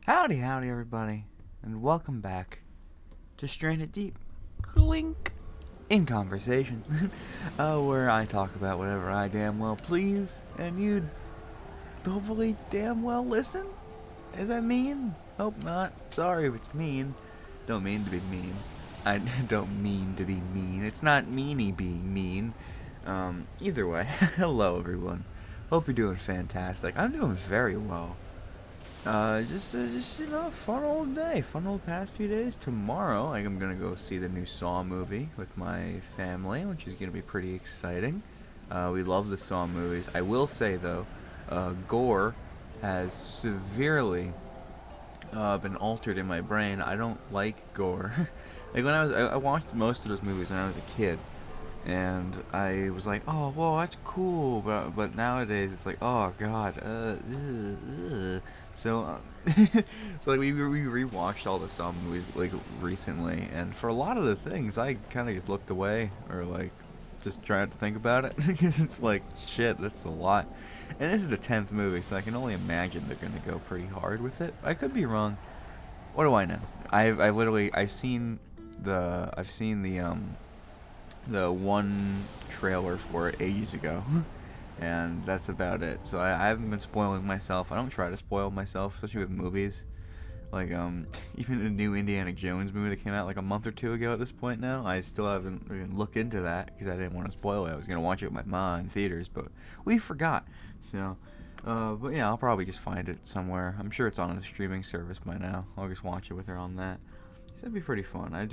Howdy, howdy, everybody, and welcome back to Stranded Deep, clink, in conversation, where I talk about whatever I damn well please, and you hopefully damn well listen. Is that mean? Hope not. Sorry if it's mean. Don't mean to be mean. I don't mean to be mean. It's not meanie being mean. Either way, hello everyone. Hope you're doing fantastic. I'm doing very well. Just fun old day, fun old past few days. Tomorrow, I'm gonna go see the new Saw movie with my family, which is gonna be pretty exciting. We love the Saw movies. I will say though, gore has severely been altered in my brain. I don't like gore. Like when I watched most of those movies when I was a kid, and I was like, oh, well, that's cool, but nowadays it's like, oh god, so so like we rewatched all the Saw movies like recently, and for a lot of the things I kind of just looked away or like just tried to think about it because it's like shit, that's a lot, and this is the 10th movie, so I can only imagine they're gonna go pretty hard with it. I could be wrong. What do I know? I've seen the one trailer for it ages ago, and that's about it. So I haven't been spoiling myself. I don't try to spoil myself, especially with movies. Like even the new Indiana Jones movie that came out like a month or two ago. At this point now, I still haven't even looked into that because I didn't want to spoil it. I was gonna watch it with my mom in theaters, but we forgot. So, but yeah, I'll probably just find it somewhere. I'm sure it's on a streaming service by now. I'll just watch it with her on that. So that'd be pretty fun. I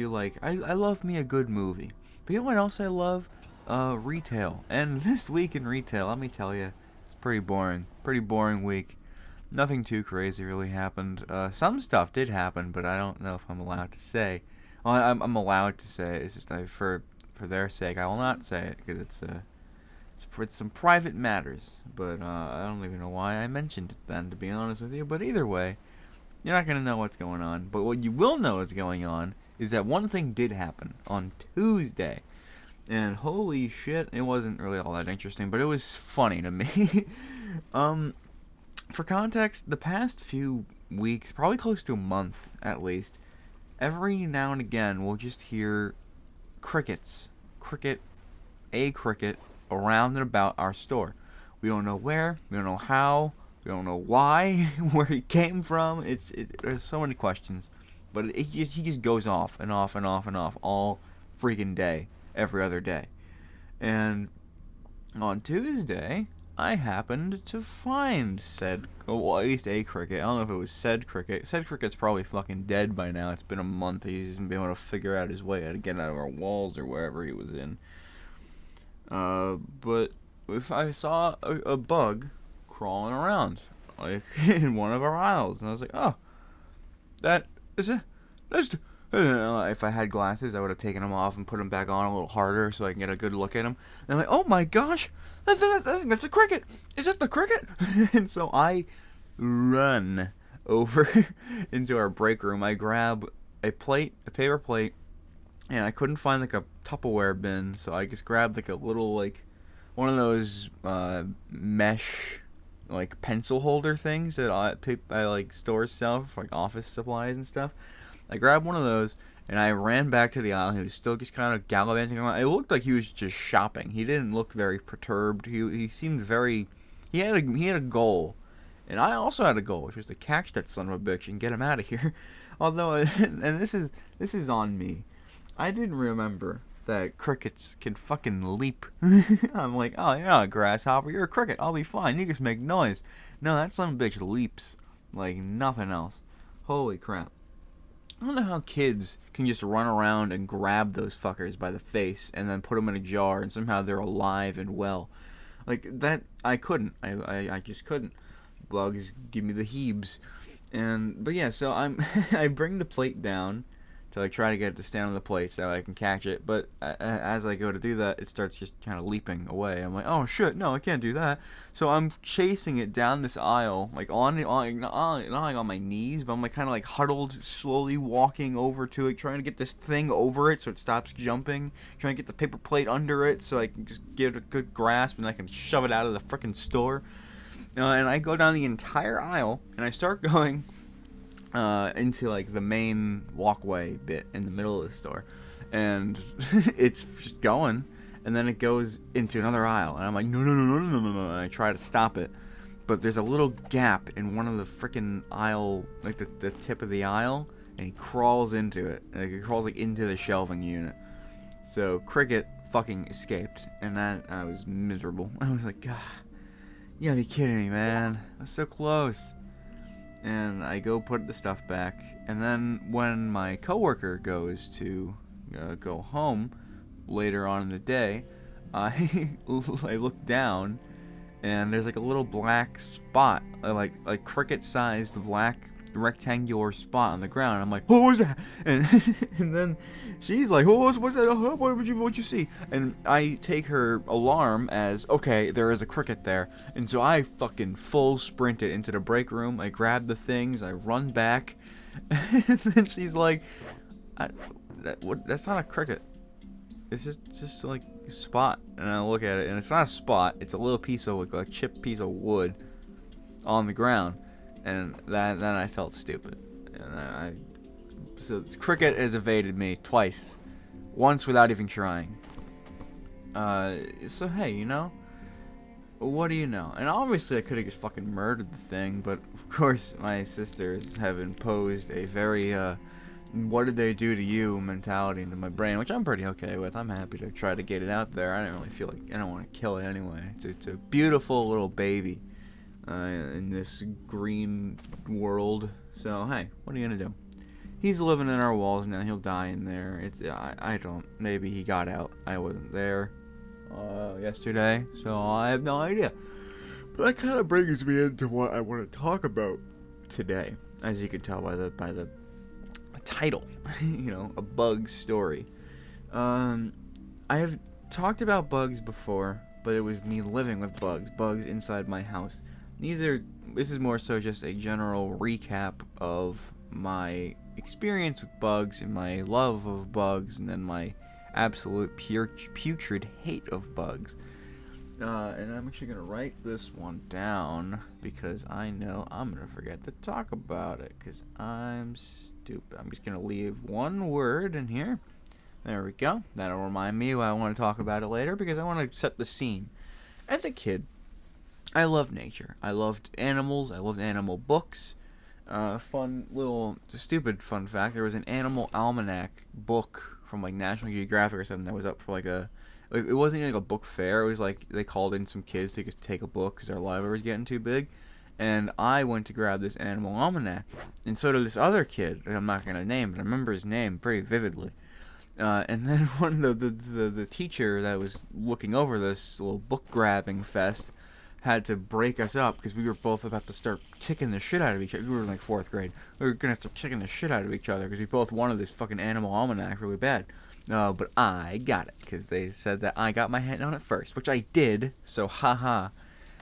love me a good movie. But you know what else I love? Retail. And this week in retail, let me tell you, it's pretty boring. Pretty boring week. Nothing too crazy really happened. Some stuff did happen, but I don't know if I'm allowed to say. Well, I'm allowed to say it. It's just for their sake, I will not say it because it's some private matters. But I don't even know why I mentioned it then, to be honest with you. But either way, you're not going to know what's going on. But what you will know what's going on is that one thing did happen on Tuesday. And holy shit, it wasn't really all that interesting, but it was funny to me. For context, the past few weeks, probably close to a month at least, every now and again we'll just hear crickets. A cricket around and about our store. We don't know where, we don't know how, we don't know why, where he came from. There's so many questions, but he just goes off and off and off and off all freaking day, every other day. And on Tuesday, I happened to find well, at least a cricket. I don't know if it was said cricket. Said cricket's probably fucking dead by now. It's been a month. He's been able to figure out his way how to get out of our walls or wherever he was in. But if I saw a bug crawling around, like in one of our aisles, and I was like, oh, that is it. If I had glasses, I would have taken them off and put them back on a little harder so I can get a good look at them. And I'm like, oh my gosh, that's a cricket. Is it the cricket? And so I run over into our break room. I grab a paper plate, and I couldn't find like a Tupperware bin, so I just grabbed like a little like one of those mesh like pencil holder things that I like stores sell for like office supplies and stuff. I grabbed one of those and I ran back to the aisle. He was still just kind of gallivanting around. It looked like he was just shopping. He didn't look very perturbed. He seemed very. He had a goal, and I also had a goal, which was to catch that son of a bitch and get him out of here. Although, and this is on me. I didn't remember that crickets can fucking leap. I'm like, oh, you're not a grasshopper. You're a cricket. I'll be fine. You just make noise. No, that son of a bitch leaps like nothing else. Holy crap. I don't know how kids can just run around and grab those fuckers by the face and then put them in a jar and somehow they're alive and well. Like, that, I couldn't. I just couldn't. Bugs give me the heebs. But yeah, so I bring the plate down to like try to get it to stand on the plate so I can catch it. But as I go to do that, it starts just kind of leaping away. I'm like, oh shit, no, I can't do that. So I'm chasing it down this aisle, like not like on my knees, but I'm like kind of like huddled, slowly walking over to it, trying to get this thing over it so it stops jumping, trying to get the paper plate under it so I can just get a good grasp and I can shove it out of the frickin' store. And I go down the entire aisle and I start going into like the main walkway bit in the middle of the store, and it's just going, and then it goes into another aisle, and I'm like, no, no, no, no, no, no, no, and I try to stop it, but there's a little gap in one of the freaking aisle, like the tip of the aisle, and he crawls into it, like he crawls like into the shelving unit. So Cricket fucking escaped, and that I was miserable. I was like, God, you gotta be kidding me, man. I was so close. And I go put the stuff back, and then when my coworker goes to go home later on in the day, I look down, and there's like a little black spot, like cricket-sized black rectangular spot on the ground. I'm like, what was that? And and then she's like, what's that? What'd you see? And I take her alarm as, okay, there is a cricket there. And so I fucking full sprinted into the break room. I grab the things, I run back, and then she's like, that's not a cricket. It's just like a spot. And I look at it, and it's not a spot. It's a little piece of like a chipped piece of wood on the ground. And then I felt stupid. And so Cricket has evaded me twice. Once without even trying. So hey, you know? What do you know? And obviously I could have just fucking murdered the thing, but of course my sisters have imposed a very, what did they do to you mentality into my brain, which I'm pretty okay with. I'm happy to try to get it out there. I don't really feel like, I don't want to kill it anyway. It's a beautiful little baby. In this green world. So hey, what are you gonna do? He's living in our walls now. He'll die in there. I don't. Maybe he got out. I wasn't there yesterday, so I have no idea. But that kind of brings me into what I want to talk about today, as you can tell by the title. You know, a bug story. I have talked about bugs before, but it was me living with bugs inside my house. This is more so just a general recap of my experience with bugs and my love of bugs, and then my absolute putrid hate of bugs. And I'm actually going to write this one down because I know I'm going to forget to talk about it because I'm stupid. I'm just going to leave one word in here. There we go. That'll remind me why I want to talk about it later because I want to set the scene. As a kid, I loved nature. I loved animals. I loved animal books. Stupid fun fact, there was an animal almanac book from like National Geographic or something that was up for like it wasn't like a book fair. It was like they called in some kids to just take a book because our library was getting too big. And I went to grab this animal almanac. And so did this other kid, that I'm not going to name, but I remember his name pretty vividly. And then one of the teacher that was looking over this little book grabbing fest had to break us up because we were both about to start kicking the shit out of each other. We were in like 4th grade. We were gonna start kicking the shit out of each other because we both wanted this fucking animal almanac really bad. But I got it because they said that I got my hand on it first, which I did. So haha,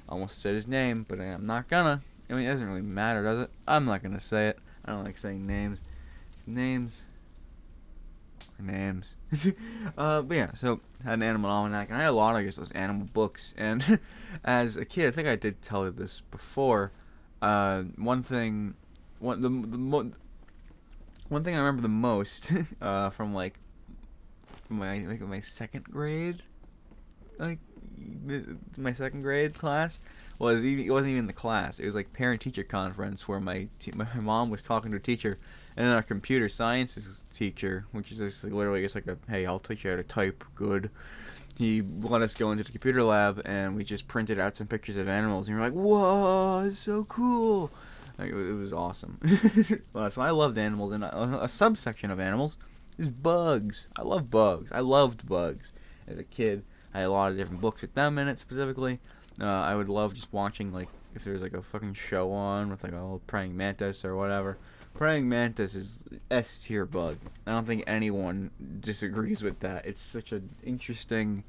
almost said his name, but I'm not gonna. I mean, it doesn't really matter, does it? I'm not gonna say it. I don't like saying names. Names. But yeah, so I had an animal almanac, and I had a lot of those animal books. And as a kid, I think I did tell you this before. One thing I remember the most from my 2nd grade, like my 2nd grade class was it wasn't even the class. It was like parent teacher conference where my mom was talking to a teacher. And then our computer sciences teacher, which is just like literally just like hey, I'll teach you how to type good. He let us go into the computer lab, and we just printed out some pictures of animals. And you're like, whoa, it's so cool. Like, it was awesome. So I loved animals, and a subsection of animals is bugs. I love bugs. I loved bugs as a kid. I had a lot of different books with them in it specifically. I would love just watching, like, if there's like a fucking show on with like a little praying mantis or whatever. Praying mantis is S tier bug. I don't think anyone disagrees with that. It's such an interesting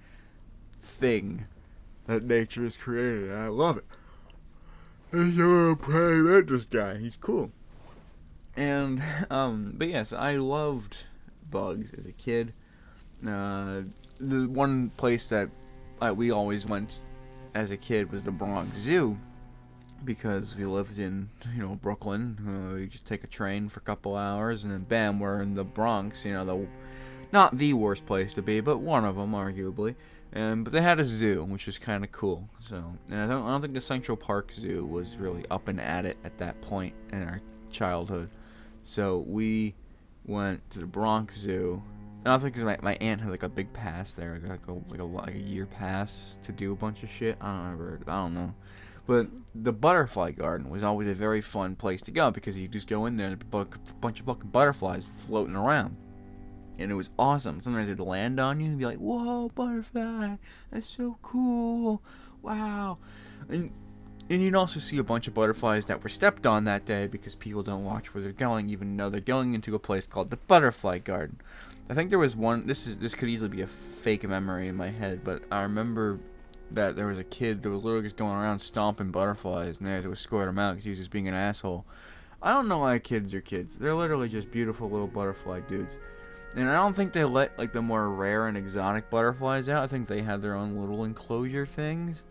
thing that nature has created. I love it. There's a praying mantis guy. He's cool. And but yes, I loved bugs as a kid. The one place that we always went as a kid was the Bronx Zoo. because we lived in, Brooklyn. We just take a train for a couple hours, and then bam, we're in the Bronx. Not the worst place to be, but one of them, arguably. But they had a zoo, which was kind of cool. So, and I don't think the Central Park Zoo was really up and at it at that point in our childhood. So we went to the Bronx Zoo. I don't think because my aunt had like a big pass there, like a year pass to do a bunch of shit. I don't know. But the butterfly garden was always a very fun place to go because you just go in there and a bunch of fucking butterflies floating around. And it was awesome. Sometimes they'd land on you and be like, "Whoa, butterfly! That's so cool! Wow!" And you'd also see a bunch of butterflies that were stepped on that day because people don't watch where they're going, even though they're going into a place called the butterfly garden. I think there was one. This could easily be a fake memory in my head, but I remember that there was a kid that was literally just going around stomping butterflies, and they had to escort him out because he was just being an asshole. I don't know why kids are kids. They're literally just beautiful little butterfly dudes. And I don't think they let like the more rare and exotic butterflies out. I think they had their own little enclosure things.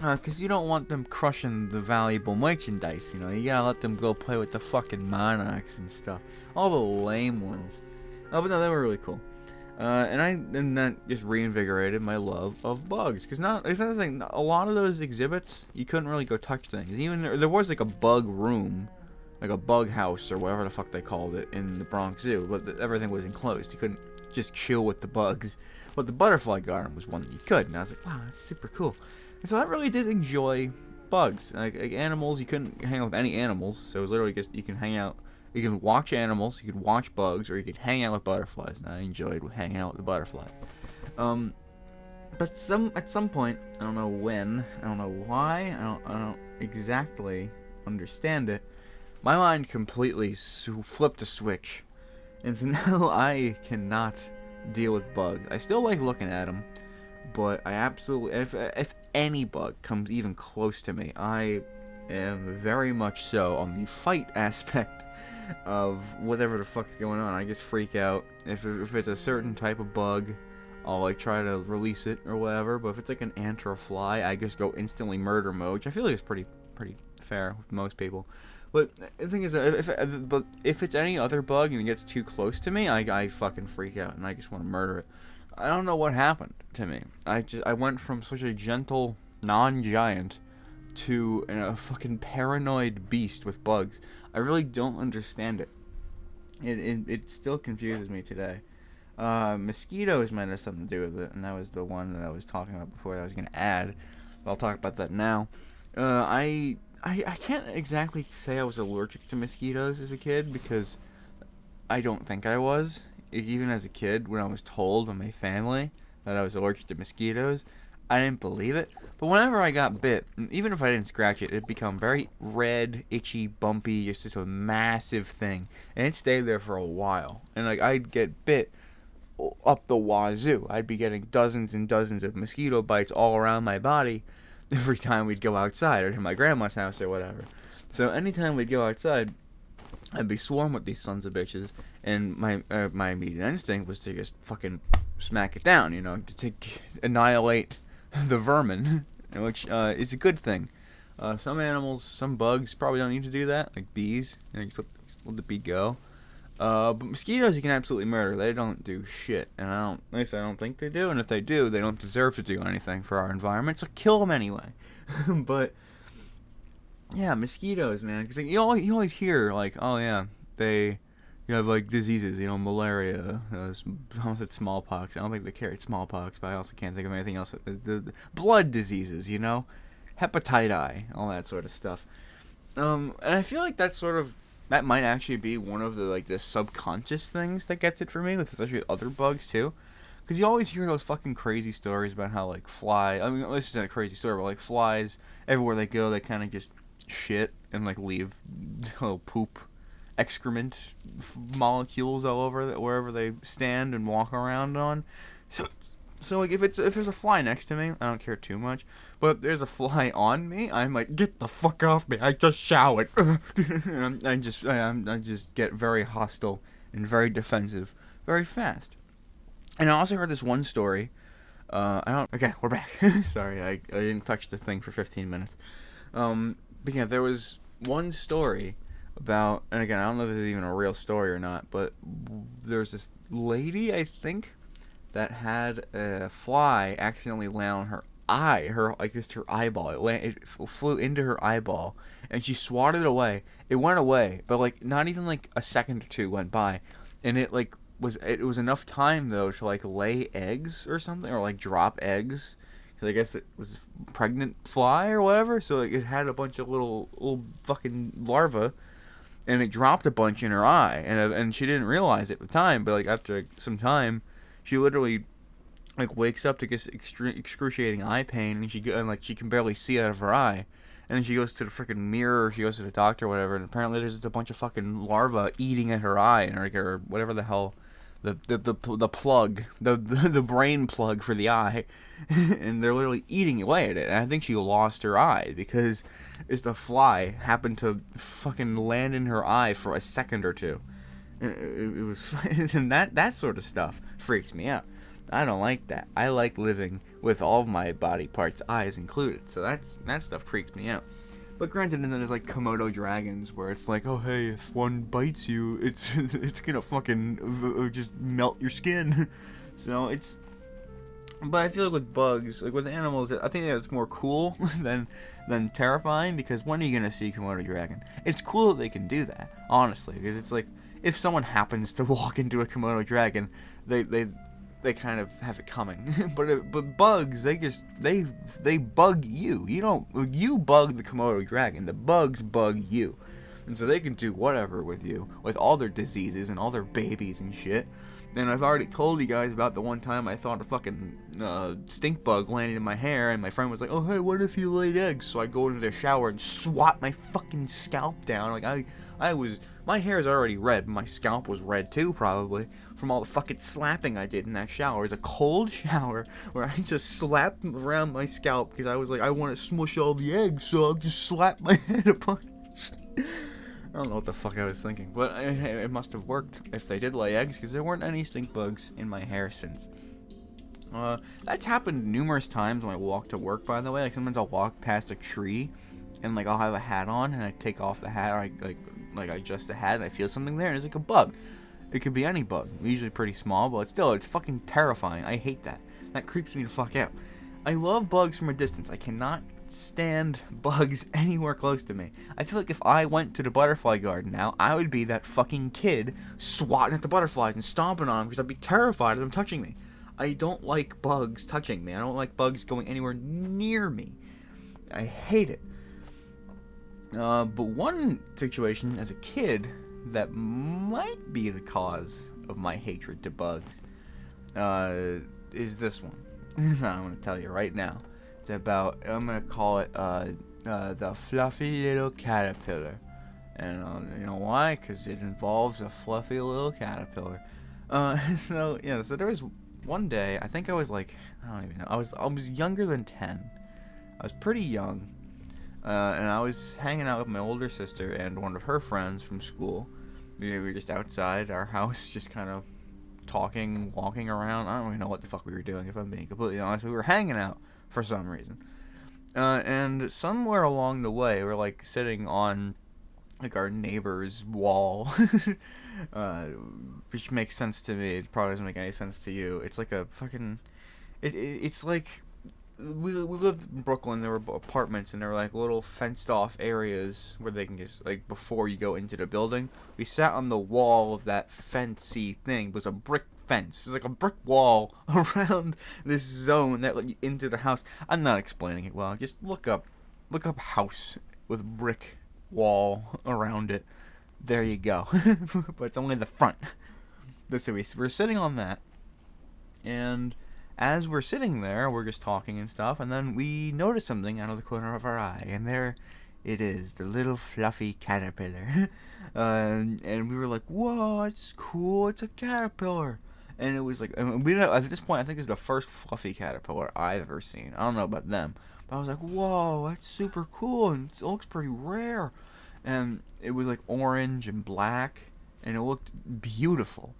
Because you don't want them crushing the valuable merchandise, You gotta let them go play with the fucking monarchs and stuff. All the lame ones. Oh, but no, they were really cool. And that just reinvigorated my love of bugs. Because there's another thing. A lot of those exhibits, you couldn't really go touch things. Even there was like a bug room, like a bug house or whatever the fuck they called it in the Bronx Zoo, but everything was enclosed. You couldn't just chill with the bugs. But the butterfly garden was one that you could, and I was like, wow, that's super cool. And so I really did enjoy bugs. Like animals, you couldn't hang out with any animals, so it was literally just you can hang out. You can watch animals, you could watch bugs, or you could hang out with butterflies. And I enjoyed hanging out with the butterfly. But at some point, I don't know when, I don't know why, I don't exactly understand it. My mind completely flipped a switch, and so now I cannot deal with bugs. I still like looking at them, but I absolutely, if any bug comes even close to me, I am very much so on the fight aspect of whatever the fuck's going on. I just freak out. If it's a certain type of bug, I'll like try to release it or whatever. But if it's like an ant or a fly, I just go instantly murder mode, which I feel like is pretty fair with most people. But the thing is, if it's any other bug and it gets too close to me, I fucking freak out and I just want to murder it. I don't know what happened to me. I went from such a gentle non-giant to a fucking paranoid beast with bugs. I really don't understand it. It still confuses me today. Mosquitoes might have something to do with it, and that was the one that I was talking about before that I was going to add. I'll talk about that now. I can't exactly say I was allergic to mosquitoes as a kid, because I don't think I was. Even as a kid, when I was told by my family that I was allergic to mosquitoes, I didn't believe it. But whenever I got bit, even if I didn't scratch it, it'd become very red, itchy, bumpy, just a massive thing. And it stayed there for a while. And like I'd get bit up the wazoo. I'd be getting dozens and dozens of mosquito bites all around my body every time we'd go outside or to my grandma's house or whatever. So anytime we'd go outside, I'd be swarmed with these sons of bitches, and my immediate instinct was to just fucking smack it down, to annihilate the vermin, which is a good thing. Some animals, some bugs probably don't need to do that, like bees. Just let the bee go. But mosquitoes you can absolutely murder. They don't do shit, and at least I don't think they do. And if they do, they don't deserve to do anything for our environment. So kill them anyway. But yeah, mosquitoes, man. Because you always hear like, oh yeah, you have like diseases, malaria. I almost said smallpox. I don't think they carried smallpox, but I also can't think of anything else. The blood diseases, hepatitis, all that sort of stuff. And I feel like that might actually be one of the subconscious things that gets it for me, with especially other bugs too. Because you always hear those fucking crazy stories about how this isn't a crazy story, but flies, everywhere they go, they kind of just shit and leave little poop excrement molecules all over wherever they stand and walk around on. So if there's a fly next to me, I don't care too much. But if there's a fly on me, I'm like, get the fuck off me! I just showered. And I just get very hostile and very defensive very fast. And I also heard this one story. Okay, we're back. Sorry, I didn't touch the thing for 15 minutes. But yeah, there was one story about, and again, I don't know if this is even a real story or not, but there was this lady, I think, that had a fly accidentally land on her eye, I guess her eyeball. It flew into her eyeball, and she swatted it away. It went away, but like not even like a second or two went by, and it was enough time though to like lay eggs or something, or like drop eggs. Cause I guess it was a pregnant fly or whatever, so like, it had a bunch of little fucking larvae, and it dropped a bunch in her eye, and she didn't realize it at the time, but like after like, some time, she literally like wakes up to get excruciating eye pain, and she can barely see out of her eye, and then she goes to the freaking mirror, she goes to the doctor or whatever, and apparently there's just a bunch of fucking larvae eating at her eye, and or whatever the hell. The plug, the brain plug for the eye, and they're literally eating away at it. And I think she lost her eye because the fly happened to fucking land in her eye for a second or two. It was, and that sort of stuff freaks me out. I don't like that. I like living with all of my body parts, eyes included. So that stuff freaks me out. But granted, and then there's like Komodo dragons where it's like, oh hey, if one bites you, it's gonna fucking just melt your skin. So it's, but I feel like with bugs, like with animals, I think it's more cool than terrifying, because when are you gonna see Komodo dragon? It's cool that they can do that, honestly, because it's like if someone happens to walk into a Komodo dragon, they kind of have it coming. but bugs, they bug you. You bug the Komodo dragon. The bugs bug you. And so they can do whatever with you, with all their diseases and all their babies and shit. And I've already told you guys about the one time I thought a fucking stink bug landed in my hair, and my friend was like, oh hey, what if you laid eggs? So I go into the shower and swat my fucking scalp down. Like my hair is already red, but my scalp was red too, probably, from all the fucking slapping I did in that shower. It was a cold shower where I just slapped around my scalp because I was like, I want to smush all the eggs, so I'll just slap my head a bunch. I don't know what the fuck I was thinking, but it must have worked if they did lay eggs, because there weren't any stink bugs in my hair since. That's happened numerous times when I walk to work, by the way. Like, sometimes I'll walk past a tree, and like I'll have a hat on, and I take off the hat, or I adjust the hat, and I feel something there, and it's like a bug. It could be any bug. Usually pretty small, but it's fucking terrifying. I hate that. That creeps me the fuck out. I love bugs from a distance. I cannot stand bugs anywhere close to me. I feel like if I went to the butterfly garden now, I would be that fucking kid swatting at the butterflies and stomping on them because I'd be terrified of them touching me. I don't like bugs touching me. I don't like bugs going anywhere near me. I hate it. But one situation as a kid that might be the cause of my hatred to bugs is this one. I'm going to tell you right now. It's about, I'm going to call it the fluffy little caterpillar. And you know why? Because it involves a fluffy little caterpillar. So there was one day, I think I was like, I don't even know, I was younger than 10. I was pretty young. And I was hanging out with my older sister and one of her friends from school. We were just outside our house, just kind of talking, walking around. I don't even know what the fuck we were doing, if I'm being completely honest. We were hanging out for some reason. And somewhere along the way, we're like sitting on like our neighbor's wall, which makes sense to me. It probably doesn't make any sense to you. It's like a fucking, it's like, we lived in Brooklyn. There were apartments, and there were like little fenced off areas where they can just, like, before you go into the building. We sat on the wall of that fencey thing. It was a brick fence. It's like a brick wall around this zone that let you into the house. I'm not explaining it well. Just look up house with brick wall around it. There you go. But it's only the front. So we're sitting on that, and as we're sitting there, we're just talking and stuff, and then we notice something out of the corner of our eye, and there it is, the little fluffy caterpillar. And we were like, whoa, it's cool, it's a caterpillar. And it was like, at this point, I think it's the first fluffy caterpillar I've ever seen. I don't know about them, but I was like, whoa, that's super cool, and it looks pretty rare. And it was like orange and black, and it looked beautiful.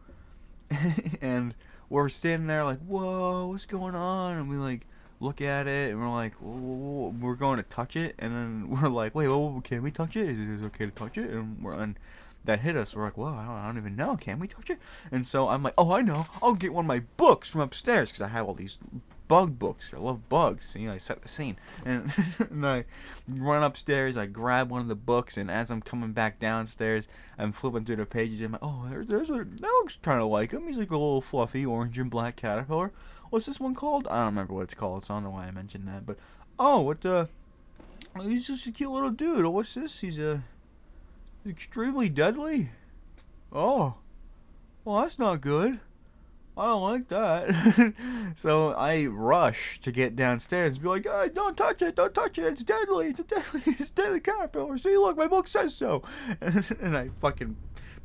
And we're standing there like, whoa, what's going on? And we like look at it, and we're like, we're going to touch it, and then we're like, wait, can we touch it? Is it okay to touch it? And that hit us. We're like, well, I don't even know. Can we touch it? And so I'm like, oh, I know. I'll get one of my books from upstairs because I have all these bug books. I love bugs. So, I set the scene. And, and I run upstairs. I grab one of the books, and as I'm coming back downstairs, I'm flipping through the pages. And I'm like, oh, that looks kind of like him. He's like a little fluffy orange and black caterpillar. What's this one called? I don't remember what it's called, so I don't know why I mentioned that. But, he's just a cute little dude. Oh, what's this? He's extremely deadly. Oh, well, that's not good. I don't like that. So I rush to get downstairs and be like, hey, don't touch it, it's deadly, it's a deadly caterpillar. See, look, my book says so. And I fucking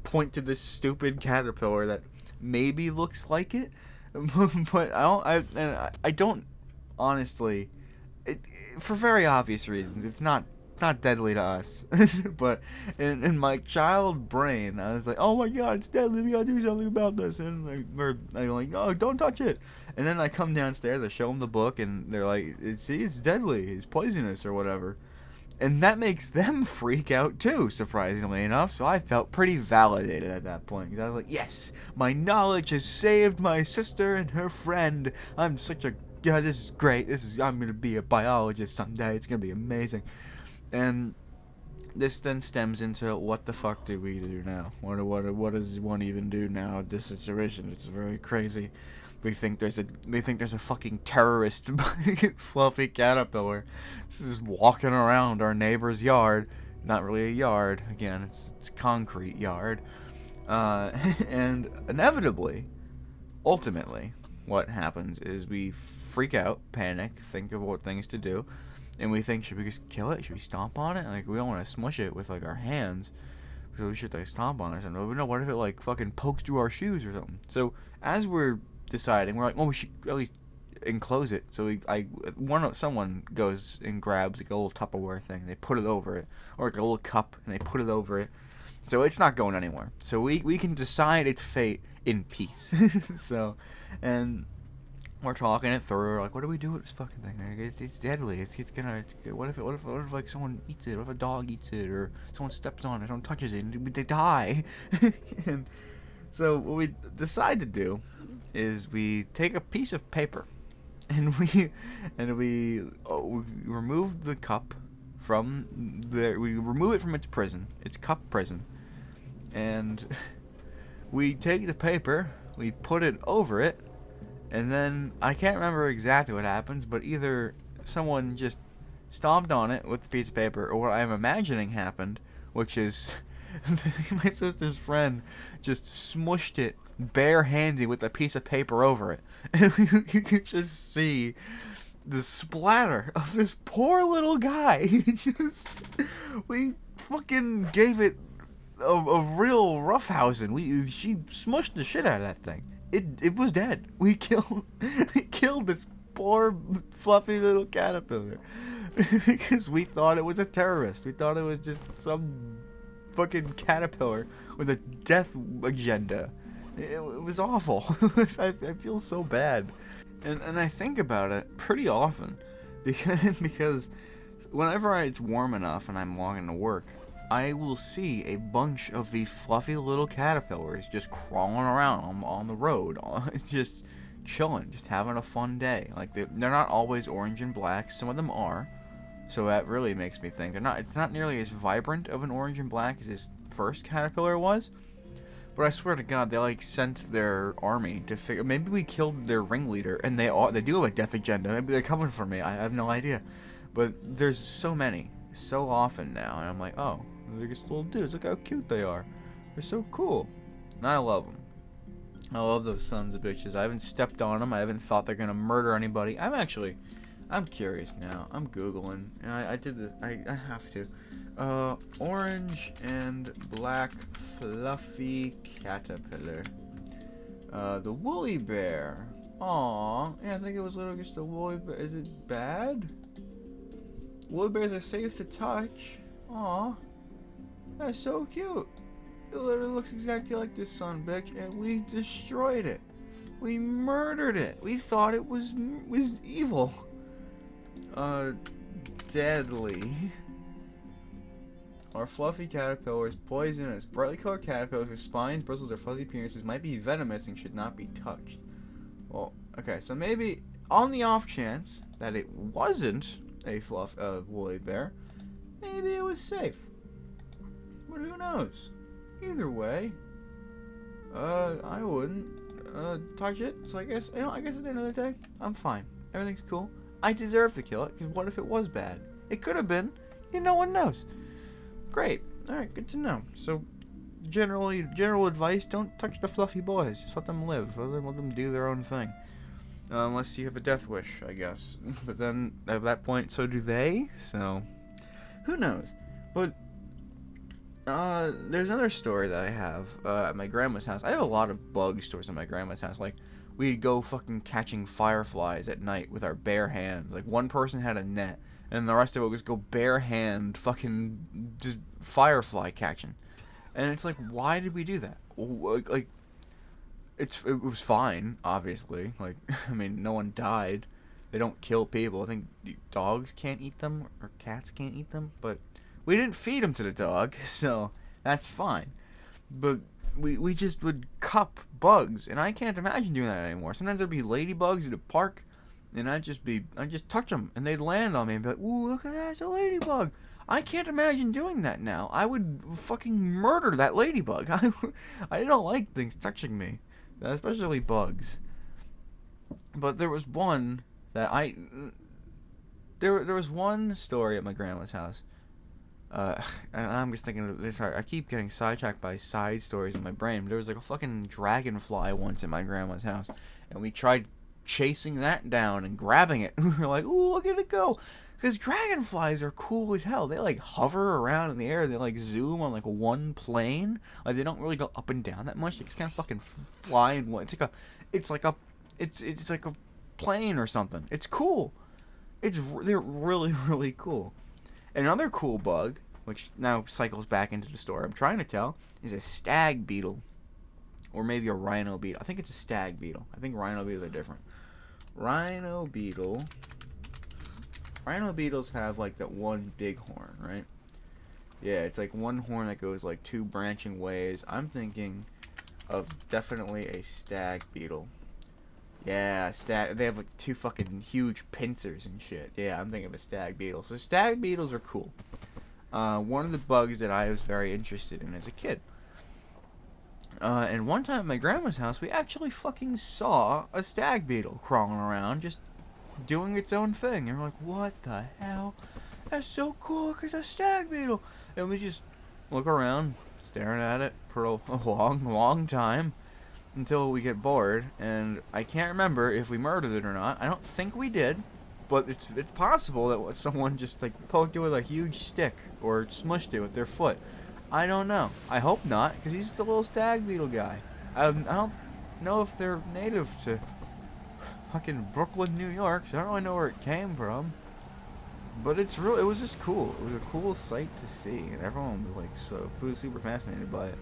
point to this stupid caterpillar that maybe looks like it, but I don't honestly, for very obvious reasons, it's not deadly to us. But in my child brain, I was like, oh my god, it's deadly, we gotta do something about this. And I'm like, oh, don't touch it. And then I come downstairs, I show them the book, and they're like, see, it's deadly, it's poisonous or whatever. And that makes them freak out too, surprisingly enough. So I felt pretty validated at that point, because I was like, yes, my knowledge has saved my sister and her friend. I'm such a, yeah, this is great, I'm gonna be a biologist someday, it's gonna be amazing. And this then stems into, what the fuck do we do now? What does one even do now in this situation? It's very crazy. They think there's a fucking terrorist fluffy caterpillar just walking around our neighbor's yard. Not really a yard, again, it's concrete yard. And inevitably, ultimately, what happens is we freak out, panic, think of what things to do. And we think, should we just kill it? Should we stomp on it? Like, we don't want to smush it with, like, our hands. So we should, like, stomp on it or something. No, what if it, like, fucking pokes through our shoes or something? So, as we're deciding, we're like, oh, we should at least enclose it. So, someone goes and grabs, like, a little Tupperware thing. They put it over it. Or, like, a little cup, and they put it over it. So, it's not going anywhere. So, we can decide its fate in peace. So, and we're talking it through. Like, what do we do with this fucking thing? Like, it's deadly. What if like someone eats it? What if a dog eats it, or someone steps on it, someone touches it, and they die? And so what we decide to do is we take a piece of paper, and we remove the cup from we remove it from its cup prison, and we take the paper, we put it over it. And then, I can't remember exactly what happens, but either someone just stomped on it with the piece of paper, or what I'm imagining happened, which is my sister's friend just smushed it barehanded with a piece of paper over it. And you could just see the splatter of this poor little guy. We fucking gave it a real roughhousing. She smushed the shit out of that thing. It was dead. We killed this poor fluffy little caterpillar because we thought it was a terrorist. We thought it was just some fucking caterpillar with a death agenda. It was awful. I feel so bad, and I think about it pretty often because whenever it's warm enough and I'm walking to work, I will see a bunch of these fluffy little caterpillars just crawling around on the road, just chilling, just having a fun day. Like, they're not always orange and black. Some of them are, so that really makes me think it's not nearly as vibrant of an orange and black as this first caterpillar was. But I swear to God, they like sent their army to figure. Maybe we killed their ringleader, and they do have a death agenda. Maybe they're coming for me. I have no idea. But there's so many, so often now, and I'm like, oh. They're just little dudes. Look how cute they are. They're so cool. And I love them. I love those sons of bitches. I haven't stepped on them. I haven't thought they're gonna murder anybody. I'm curious now. I'm Googling. And I did this. I have to. Orange and black fluffy caterpillar. The woolly bear. Aww. Yeah, I think it was literally just a woolly bear. Is it bad? Woolly bears are safe to touch. Aww. That's so cute. It literally looks exactly like this son bitch, and we destroyed it. We murdered it. We thought it was evil. Uh, deadly. Are fluffy caterpillars poisonous? Brightly colored caterpillars with spines, bristles, or fuzzy appearances might be venomous and should not be touched. Well, okay, so maybe on the off chance that it wasn't a woolly bear, maybe it was safe. But who knows? Either way, I wouldn't touch it. So I guess at the end of the day, I'm fine. Everything's cool. I deserve to kill it because what if it was bad? It could have been. No one knows. Great. All right, good to know. So, general advice: don't touch the fluffy boys. Just let them live. Let them do their own thing. Unless you have a death wish, I guess. But then at that point, so do they. So, who knows? But there's another story that I have at my grandma's house. I have a lot of bug stories at my grandma's house. Like, we'd go fucking catching fireflies at night with our bare hands. Like, one person had a net, and the rest of it was go bare hand fucking just firefly catching. And it's like, why did we do that? Like it was fine, obviously. Like, I mean, no one died. They don't kill people. I think dogs can't eat them, or cats can't eat them, but we didn't feed them to the dog, so that's fine. But we just would cup bugs, and I can't imagine doing that anymore. Sometimes there'd be ladybugs at a park, and I'd just touch them, and they'd land on me and be like, "Ooh, look at that, it's a ladybug." I can't imagine doing that now. I would fucking murder that ladybug. I don't like things touching me, especially bugs. But there was one that there was one story at my grandma's house. And I'm just thinking of this. I keep getting sidetracked by side stories in my brain. There was like a fucking dragonfly once at my grandma's house, and we tried chasing that down and grabbing it. We were like, "Ooh, look at it go!" Because dragonflies are cool as hell. They like hover around in the air. They like zoom on like one plane. Like they don't really go up and down that much. They just kind of fucking fly in one. It's like a plane or something. It's cool. They're really really cool. Another cool bug, which now cycles back into the story I'm trying to tell, is a stag beetle. Or maybe a rhino beetle. I think it's a stag beetle. I think rhino beetles are different. Rhino beetles have like that one big horn, right? Yeah, it's like one horn that goes like two branching ways. I'm thinking of definitely a stag beetle. Yeah, they have like two fucking huge pincers and shit. Yeah, I'm thinking of a stag beetle. So stag beetles are cool. One of the bugs that I was very interested in as a kid. And one time at my grandma's house, we actually fucking saw a stag beetle crawling around, just doing its own thing. And we're like, what the hell? That's so cool, look at the stag beetle. And we just look around, staring at it for a long, long time, until we get bored. And I can't remember if we murdered it or not. I don't think we did, but it's possible that someone just like poked it with a huge stick or smushed it with their foot. I don't know. I hope not, because he's the little stag beetle guy. I don't know if they're native to fucking Brooklyn, New York, so I don't really know where it came from. But it was just cool. It was a cool sight to see, and everyone was like super fascinated by it.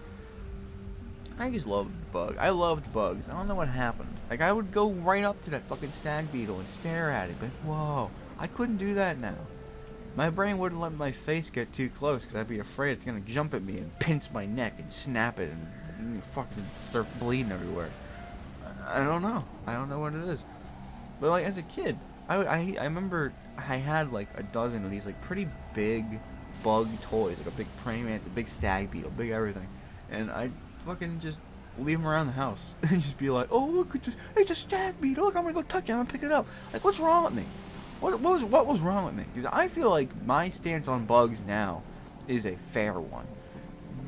I just loved bugs. I loved bugs. I don't know what happened. Like, I would go right up to that fucking stag beetle and stare at it, but whoa, I couldn't do that now. My brain wouldn't let my face get too close because I'd be afraid it's gonna jump at me and pinch my neck and snap it and fucking start bleeding everywhere. I don't know. I don't know what it is. But like as a kid, I remember I had like a dozen of these like pretty big bug toys, like a big praying mantis, a big stag beetle, big everything, and I'd fucking just leave them around the house and just be like, oh look, it's a stag beetle. Look, I'm gonna go touch it. I'm gonna pick it up. Like, what's wrong with me? What was wrong with me? Because I feel like my stance on bugs now is a fair one.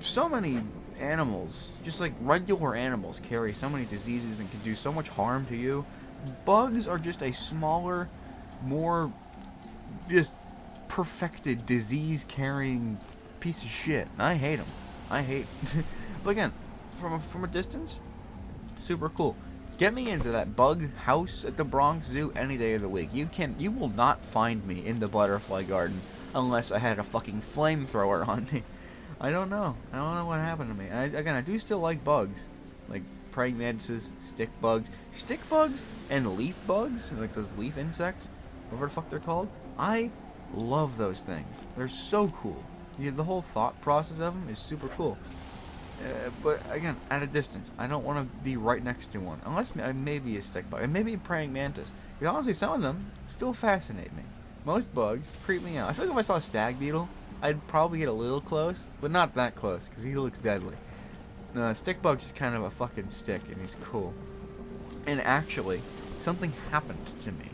So many animals, just like regular animals, carry so many diseases and can do so much harm to you. Bugs are just a smaller, more just perfected disease-carrying piece of shit. I hate them. I hate. But again, from a distance, super cool. Get me into that bug house at the Bronx Zoo any day of the week. You will not find me in the butterfly garden unless I had a fucking flamethrower on me. I don't know what happened to me. I do still like bugs, like praying mantises, stick bugs, and leaf bugs, like those leaf insects, whatever the fuck they're called. I love those things. They're so cool. The whole thought process of them is super cool. But again, at a distance. I don't want to be right next to one. Unless maybe a stick bug. And maybe a praying mantis. Because honestly, some of them still fascinate me. Most bugs creep me out. I feel like if I saw a stag beetle, I'd probably get a little close. But not that close, because he looks deadly. Stick bug's just kind of a fucking stick, and he's cool. And actually, something happened to me.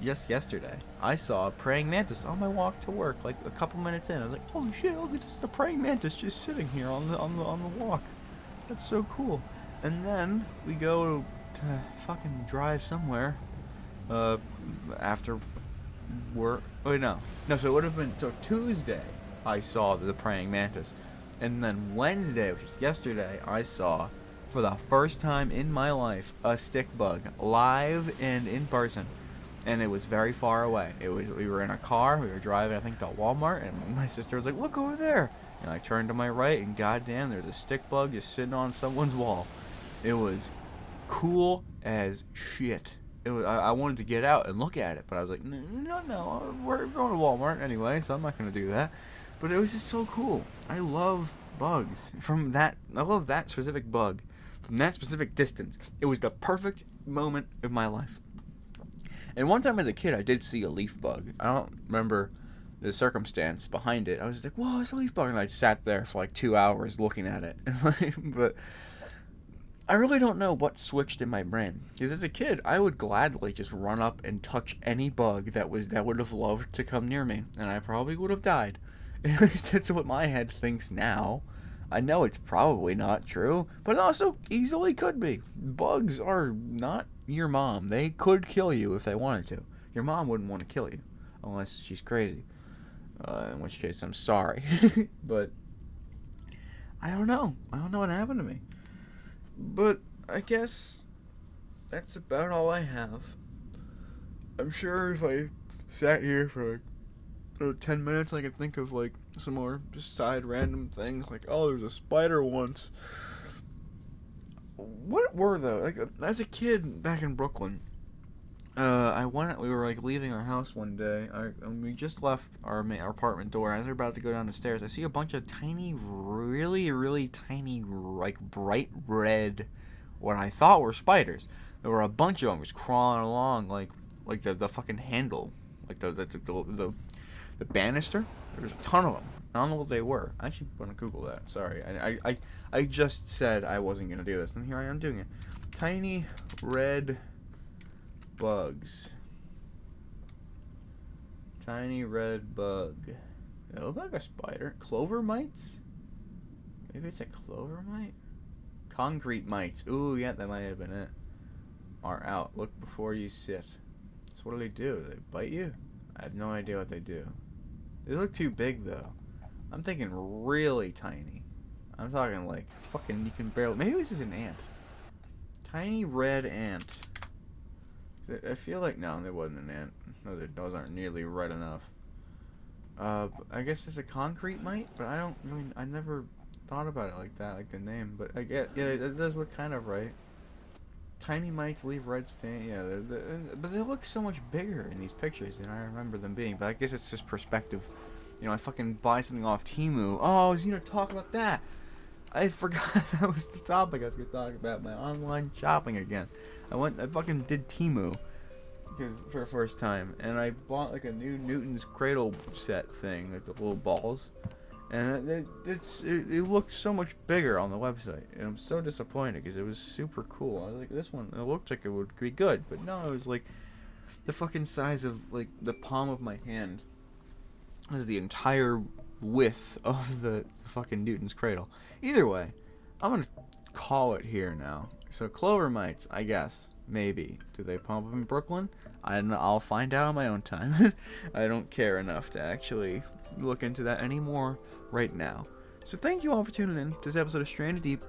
Just yesterday, I saw a praying mantis on my walk to work. Like a couple minutes in, I was like, "Holy shit! Look at just the praying mantis just sitting here on the walk. That's so cool." And then we go to fucking drive somewhere. After work. Wait, no. So it would have been Tuesday. I saw the praying mantis, and then Wednesday, which was yesterday, I saw, for the first time in my life, a stick bug live and in person. And it was very far away. We were in a car. We were driving, I think, to Walmart, and my sister was like, "Look over there!" And I turned to my right, and goddamn, there's a stick bug just sitting on someone's wall. It was cool as shit. I wanted to get out and look at it, but I was like, no, we're going to Walmart anyway, so I'm not going to do that. But it was just so cool. I love bugs. I love that specific bug. From that specific distance. It was the perfect moment of my life. And one time as a kid, I did see a leaf bug. I don't remember the circumstance behind it. I was like, "Whoa, it's a leaf bug," and I sat there for like 2 hours looking at it. But I really don't know what switched in my brain. Because as a kid, I would gladly just run up and touch any bug that would have loved to come near me, and I probably would have died. At least that's what my head thinks now. I know it's probably not true, but it also easily could be. Bugs are not your mom. They could kill you if they wanted to. Your mom wouldn't want to kill you, unless she's crazy. In which case, I'm sorry. But I don't know. I don't know what happened to me. But I guess that's about all I have. I'm sure if I sat here for 10 minutes, I could think of like some more just side random things. Like, oh, there was a spider once. What were those? Like, as a kid back in Brooklyn, we were like leaving our house one day. And we just left our apartment door. As we're about to go down the stairs, I see a bunch of tiny, really, really tiny, like bright red, what I thought were spiders. There were a bunch of them just crawling along like the fucking handle, like the banister. There was a ton of them. I don't know what they were. I actually want to Google that. Sorry. I just said I wasn't going to do this, and here I am doing it. Tiny red bugs. Tiny red bug. It looked like a spider. Clover mites? Maybe it's a clover mite? Concrete mites. Ooh, yeah, that might have been it. Are out. Look before you sit. So what do? They bite you? I have no idea what they do. They look too big, though. I'm thinking really tiny. I'm talking like fucking you can barely... Maybe this is an ant. Tiny red ant. I feel like... No, there wasn't an ant. No, those aren't nearly red enough. I guess it's a concrete mite, but I never thought about it like that, like the name. But I get... Yeah, it does look kind of right. Tiny mites leave red stain. Yeah, but they look so much bigger in these pictures than I remember them being. But I guess it's just perspective. You know, I fucking buy something off Temu. Oh, I was going to talk about that. I forgot that was the topic I was going to talk about. My online shopping again. I fucking did Temu for the first time. And I bought like a new Newton's Cradle set thing. Like the little balls. And it looked so much bigger on the website. And I'm so disappointed because it was super cool. I was like, this one, it looked like it would be good. But no, it was like the fucking size of like the palm of my hand. It was the entire width of the fucking Newton's Cradle. Either way, I'm going to call it here now. So clover mites, I guess. Maybe. Do they pump them in Brooklyn? I'll find out on my own time. I don't care enough to actually look into that anymore right now. So thank you all for tuning in to this episode of Stranded Deep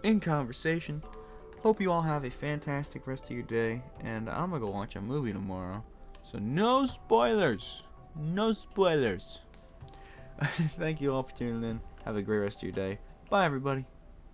in Conversation. Hope you all have a fantastic rest of your day. And I'm going to go watch a movie tomorrow. So no spoilers. No spoilers. Thank you all for tuning in. Have a great rest of your day. Bye, everybody.